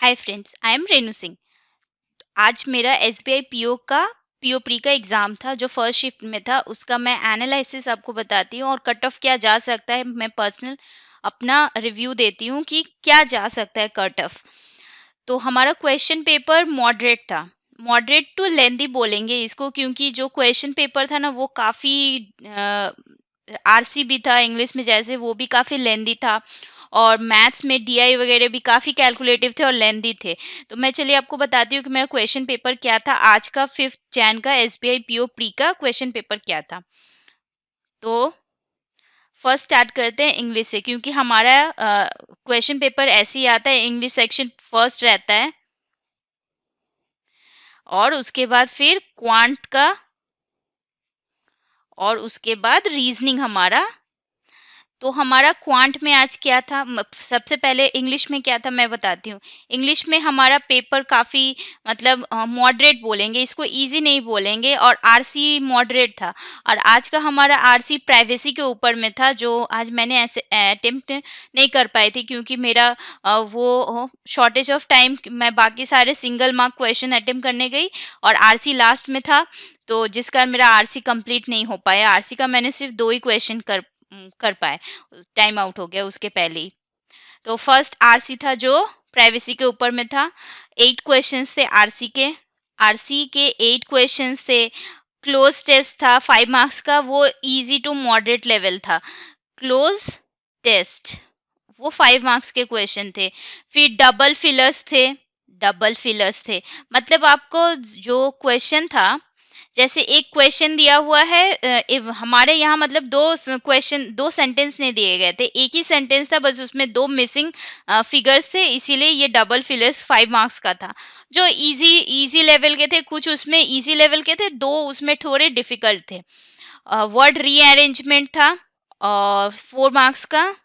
Hi friends, I am Renu Singh. आज मेरा SBI PO का पीओ प्री का एग्ज़ाम था जो फर्स्ट शिफ्ट में था। उसका मैं एनालिसिस आपको बताती हूँ और कट ऑफ क्या जा सकता है। मैं पर्सनल अपना रिव्यू देती हूँ कि क्या जा सकता है कट ऑफ। तो हमारा क्वेश्चन पेपर मॉडरेट था। मॉडरेट टू लेंदी बोलेंगे इसको, क्योंकि जो क्वेश्चन पेपर था ना वो काफ़ी आरसी भी था इंग्लिश में, जैसे वो भी काफ़ी लेंदी था। और मैथ्स में डीआई वगैरह भी काफ़ी कैलकुलेटिव थे और लेंदी थे। तो मैं चलिए आपको बताती हूँ कि मेरा क्वेश्चन पेपर क्या था। आज का 5 जैन का एसबीआई पीओ प्री का क्वेश्चन पेपर क्या था। तो फर्स्ट स्टार्ट करते हैं इंग्लिश से, क्योंकि हमारा क्वेश्चन पेपर ऐसे ही आता है, इंग्लिश सेक्शन फर्स्ट रहता है और उसके बाद फिर क्वांट का और उसके बाद रीजनिंग हमारा। तो हमारा क्वांट में आज क्या था, सबसे पहले इंग्लिश में क्या था मैं बताती हूँ। इंग्लिश में हमारा पेपर काफ़ी मतलब मॉडरेट बोलेंगे, इसको इजी नहीं बोलेंगे, और आरसी मॉडरेट था। और आज का हमारा आरसी प्राइवेसी के ऊपर में था, जो आज मैंने ऐसे अटेम्प्ट नहीं कर पाई थी क्योंकि मेरा वो शॉर्टेज ऑफ टाइम, मैं बाकी सारे सिंगल मार्क क्वेश्चन अटेम्प्ट करने गई और आरसी लास्ट में था, तो जिस कारण मेरा आरसी कंप्लीट नहीं हो पाया। आरसी का मैंने सिर्फ 2 ही क्वेश्चन कर पाए, टाइम आउट हो गया उसके पहले ही। तो फर्स्ट आरसी था जो प्राइवेसी के ऊपर में था। 8 क्वेश्चंस थे आरसी के। आरसी के 8 क्वेश्चंस थे। क्लोज टेस्ट था 5 मार्क्स का, वो इजी टू मॉडरेट लेवल था। क्लोज टेस्ट वो 5 मार्क्स के क्वेश्चन थे। फिर डबल फिलर्स थे। मतलब आपको जो क्वेश्चन था, जैसे एक क्वेश्चन दिया हुआ है, हमारे यहाँ मतलब दो सेंटेंस नहीं दिए गए थे, एक ही सेंटेंस था, बस उसमें 2 मिसिंग फिगर्स थे, इसीलिए ये डबल फिलर्स 5 मार्क्स का था। जो इजी इजी लेवल के थे, कुछ उसमें इजी लेवल के थे, 2 उसमें थोड़े डिफिकल्ट थे। वर्ड रीअरेंजमेंट था और 4 मार्क्स का।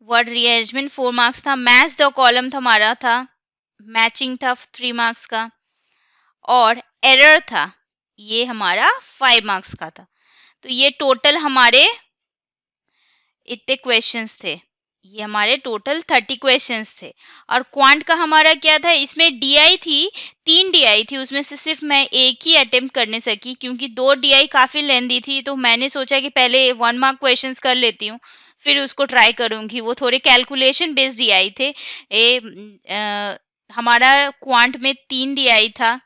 वर्ड रीअरेंजमेंट 4 मार्क्स था। मैच द कॉलम था हमारा था। मैचिंग था 3 मार्क्स का। और एरर था, ये हमारा 5 मार्क्स का था। तो ये टोटल हमारे इतने क्वेश्चंस थे। ये हमारे टोटल 30 क्वेश्चंस थे। और क्वांट का हमारा क्या था, इसमें डीआई थी, 3 डीआई थी, उसमें से सिर्फ मैं एक ही अटेम्प्ट करने सकी क्योंकि 2 डीआई काफ़ी लेंदी थी। तो मैंने सोचा कि पहले 1 मार्क क्वेश्चंस कर लेती हूँ, फिर उसको ट्राई करूँगी। वो थोड़े कैलकुलेशन बेस्ड डीआई थे। हमारा क्वांट में 3 डीआई था,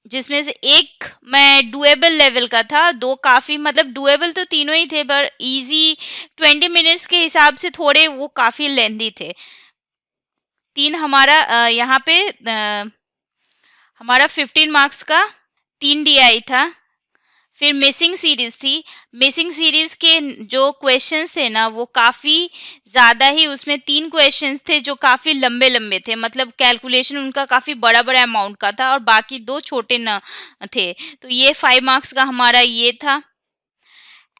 जिसमें से एक मैं डुएबल लेवल का था, 2 काफ़ी मतलब डुएबल तो तीनों ही थे, पर इजी 20 मिनट्स के हिसाब से थोड़े वो काफ़ी लेंदी थे। 3 हमारा यहाँ पे हमारा 15 मार्क्स का 3 डीआई था। फिर मिसिंग सीरीज थी। मिसिंग सीरीज के जो क्वेश्चंस थे ना वो काफ़ी ज़्यादा ही, उसमें 3 क्वेश्चंस थे जो काफ़ी लंबे लंबे थे, मतलब कैलकुलेशन उनका काफ़ी बड़ा बड़ा अमाउंट का था और बाकी 2 छोटे न थे। तो ये 5 मार्क्स का हमारा ये था।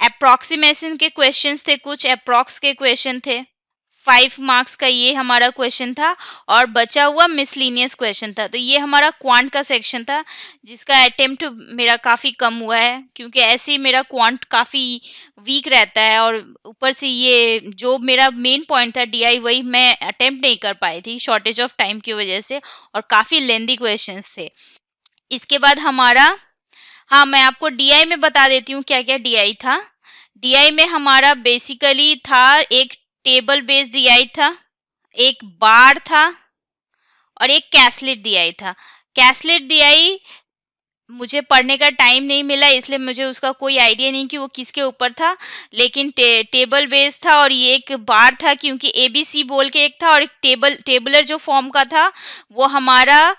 अप्रॉक्सीमेशन के क्वेश्चंस थे, कुछ अप्रॉक्स के क्वेश्चन थे। 5 मार्क्स का ये हमारा क्वेश्चन था और बचा हुआ मिसलीनियस क्वेश्चन था। तो ये हमारा क्वांट का सेक्शन था, जिसका अटेम्प्ट मेरा काफ़ी कम हुआ है क्योंकि ऐसे ही मेरा क्वांट काफ़ी वीक रहता है, और ऊपर से ये जो मेरा मेन पॉइंट था डीआई, वही मैं अटेम्प्ट नहीं कर पाई थी शॉर्टेज ऑफ टाइम की वजह से, और काफ़ी लेंदी क्वेश्चंस थे। इसके बाद हमारा, हाँ मैं आपको डीआई में बता देती हूँ क्या क्या डीआई था। डीआई में हमारा बेसिकली था, एक टेबल बेस्ड डीआई था, एक बार था और एक कैसलेट डीआई था। कैसलेट डीआई मुझे पढ़ने का टाइम नहीं मिला, इसलिए मुझे उसका कोई आइडिया नहीं कि वो किसके ऊपर था, लेकिन टेबल बेस्ड था। और ये एक बार था क्योंकि एबीसी बोल के एक था, और एक टेबलर जो फॉर्म का था वो हमारा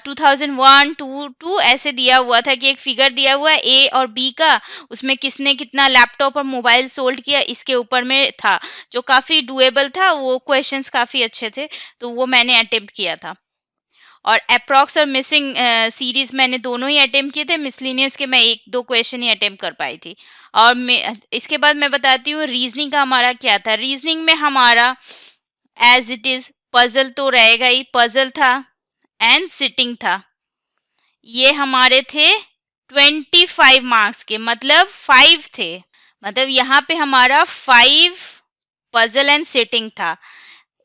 2001 2 ऐसे दिया हुआ था कि एक फिगर दिया हुआ है ए और बी का, उसमें किसने कितना लैपटॉप और मोबाइल सोल्ड किया इसके ऊपर में था, जो काफ़ी डुएबल था। वो क्वेश्चंस काफ़ी अच्छे थे, तो वो मैंने अटेम्प्ट किया था। और अप्रॉक्स और मिसिंग सीरीज मैंने दोनों ही अटेम्प्ट किए थे। मिसलिनियस के मैं 1-2 क्वेश्चन ही अटेम्प्ट कर पाई थी। और इसके बाद मैं बताती हूँ रीजनिंग का हमारा क्या था। रीजनिंग में हमारा एज इट इज पजल तो रहेगा ही, पजल था एंड सिटिंग था। ये हमारे थे 25 मार्क्स के, मतलब 5 थे, मतलब यहाँ पे हमारा 5 पजल एंड सिटिंग था।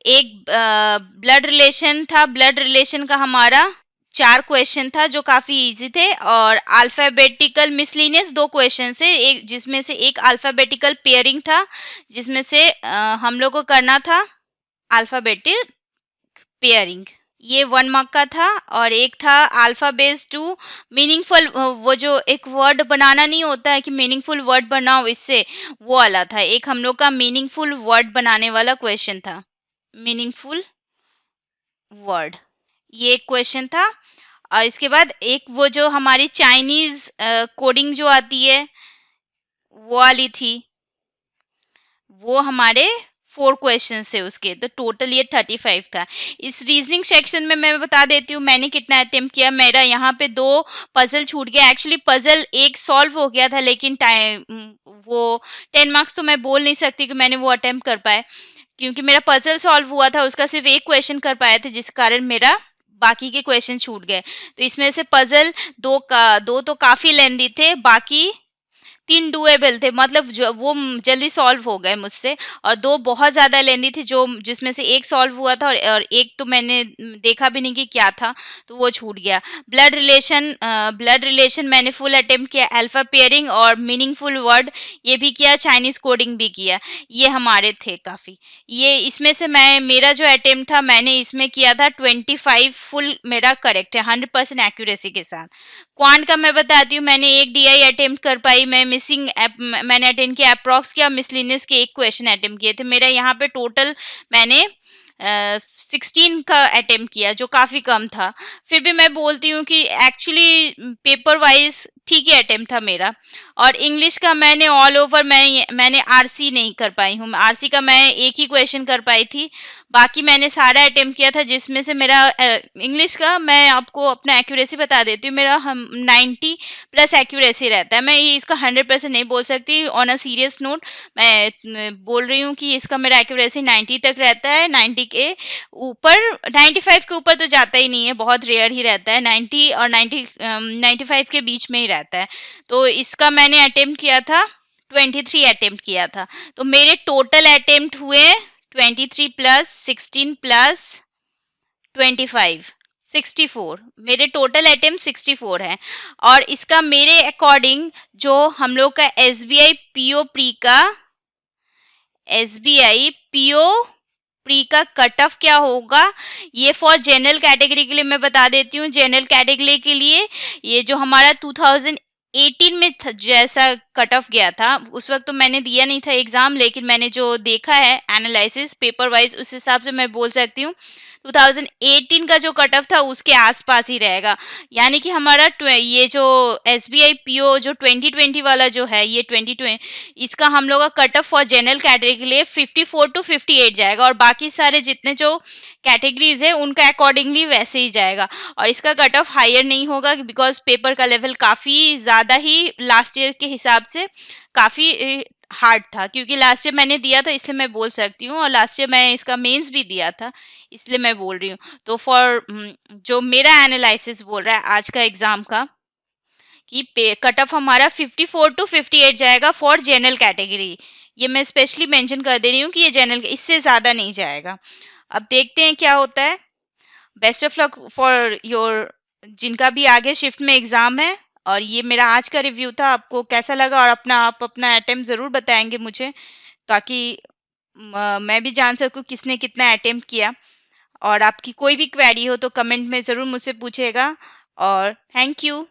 एक ब्लड रिलेशन था, ब्लड रिलेशन का हमारा 4 क्वेश्चन था जो काफी इजी थे, और अल्फाबेटिकल मिसलिनियस 2 क्वेश्चन से, एक जिसमें से एक अल्फाबेटिकल पेयरिंग था जिसमें से हम लोग को करना था अल्फाबेटिक पेयरिंग, ये 1 मार्क का था। और एक था अल्फा बेस 2 मीनिंगफुल, वो जो एक वर्ड बनाना नहीं होता है कि मीनिंगफुल वर्ड बनाओ इससे, वो वाला था। एक हम लोग का मीनिंगफुल वर्ड बनाने वाला क्वेश्चन था, मीनिंगफुल वर्ड, ये एक क्वेश्चन था। और इसके बाद एक वो जो हमारी चाइनीज कोडिंग जो आती है वो वाली थी, वो हमारे 4 क्वेश्चन थे उसके, तो टोटल ये 35 था। इस रीजनिंग सेक्शन में मैं बता देती हूँ मैंने कितना अटेम्प्ट किया। मेरा यहाँ पे 2 पजल छूट गया, एक्चुअली पजल एक सॉल्व हो गया था, लेकिन टाइम वो 10 मार्क्स तो मैं बोल नहीं सकती कि मैंने वो अटेम्प्ट कर पाए, क्योंकि मेरा पजल सॉल्व हुआ था, उसका सिर्फ एक क्वेश्चन कर पाए थे, जिस कारण मेरा बाकी के क्वेश्चन छूट गए। तो इसमें से पजल 2 तो काफी लेंदी थे, बाकी 3 डुएबल थे, मतलब जो वो जल्दी सॉल्व हो गए मुझसे, और 2 बहुत ज़्यादा लेंदी थी, जो जिसमें से एक सॉल्व हुआ था और एक तो मैंने देखा भी नहीं कि क्या था, तो वो छूट गया। ब्लड रिलेशन मैंने फुल अटेम्प्ट किया, अल्फा पेयरिंग और मीनिंगफुल वर्ड ये भी किया, चाइनीज कोडिंग भी किया। ये हमारे थे काफ़ी। ये इसमें से मेरा जो अटेम्प्ट था मैंने इसमें किया था 25, फुल मेरा करेक्ट है 100% एक्यूरेसी के साथ। क्वांट का मैं बताती हूँ, मैंने एक डीआई अटेम्प्ट कर पाई, मैं मिसिंग मैंने अटेम्प्ट किया, अप्रॉक्स किया, मिसलिनियस के एक क्वेश्चन अटेम्प्ट किए थे। मेरा यहाँ पे टोटल मैंने 16 का अटेम्प्ट किया, जो काफ़ी कम था। फिर भी मैं बोलती हूँ कि एक्चुअली पेपर वाइज ठीक ही अटेम्प्ट था मेरा। और इंग्लिश का मैंने ऑल ओवर मैंने आरसी नहीं कर पाई हूँ, आरसी का मैं एक ही क्वेश्चन कर पाई थी, बाकी मैंने सारा अटेम्प्ट किया था, जिसमें से मेरा इंग्लिश का मैं आपको अपना एक्यूरेसी बता देती हूँ, मेरा 90 प्लस एक्यूरेसी रहता है। मैं ये इसका 100% नहीं बोल सकती, ऑन अ सीरियस नोट मैं बोल रही हूँ कि इसका मेरा एक्यूरेसी 90 तक रहता है, 90 के ऊपर, 95 के ऊपर तो जाता ही नहीं है, बहुत रेयर ही रहता है, 90 और 95 के बीच में ही रहता है। तो इसका मैंने अटेम्प्ट किया था 23 अटेम्प्ट किया था, तो मेरे टोटल अटेम्प्ट हुए 23 प्लस 16 प्लस 25 64, मेरे टोटल अटेम्प्ट 64 है। और इसका मेरे अकॉर्डिंग जो हम लोग का एसबीआई पीओ प्री का कट ऑफ क्या होगा, ये फॉर जनरल कैटेगरी के लिए मैं बता देती हूँ। जनरल कैटेगरी के लिए ये जो हमारा 2018 में जैसा कट ऑफ गया था, उस वक्त तो मैंने दिया नहीं था एग्जाम, लेकिन मैंने जो देखा है एनालिसिस पेपर वाइज, उस हिसाब से मैं बोल सकती हूँ 2018 का जो कट ऑफ था उसके आसपास ही रहेगा। यानी कि हमारा ये जो एसबीआई पीओ जो 2020 वाला जो है, ये 2020, इसका हम लोग का cut off for general category के लिए 54 to 58 जाएगा, और बाकी सारे जितने जो कैटेगरीज है उनका अकॉर्डिंगली वैसे ही जाएगा। और इसका कट ऑफ हायर नहीं होगा, बिकॉज पेपर का लेवल काफ़ी ज़्यादा ही लास्ट ईयर के हिसाब से काफ़ी हार्ड था, क्योंकि लास्ट ईयर मैंने दिया था इसलिए मैं बोल सकती हूँ, और लास्ट ईयर मैं इसका मेंस भी दिया था इसलिए मैं बोल रही हूँ। तो फॉर जो मेरा एनालिसिस बोल रहा है आज का एग्जाम का कि कट ऑफ हमारा 54 to 58 जाएगा फॉर जनरल कैटेगरी, ये मैं स्पेशली मेंशन कर दे रही हूँ कि ये जनरल, इससे ज़्यादा नहीं जाएगा। अब देखते हैं क्या होता है। Best of luck for your जिनका भी आगे शिफ्ट में एग्ज़ाम है। और ये मेरा आज का रिव्यू था, आपको कैसा लगा, और आप अपना अटेम्प्ट ज़रूर बताएंगे मुझे, ताकि मैं भी जान सकूँ किसने कितना अटेम्प्ट किया। और आपकी कोई भी क्वेरी हो तो कमेंट में ज़रूर मुझसे पूछेगा। और थैंक यू।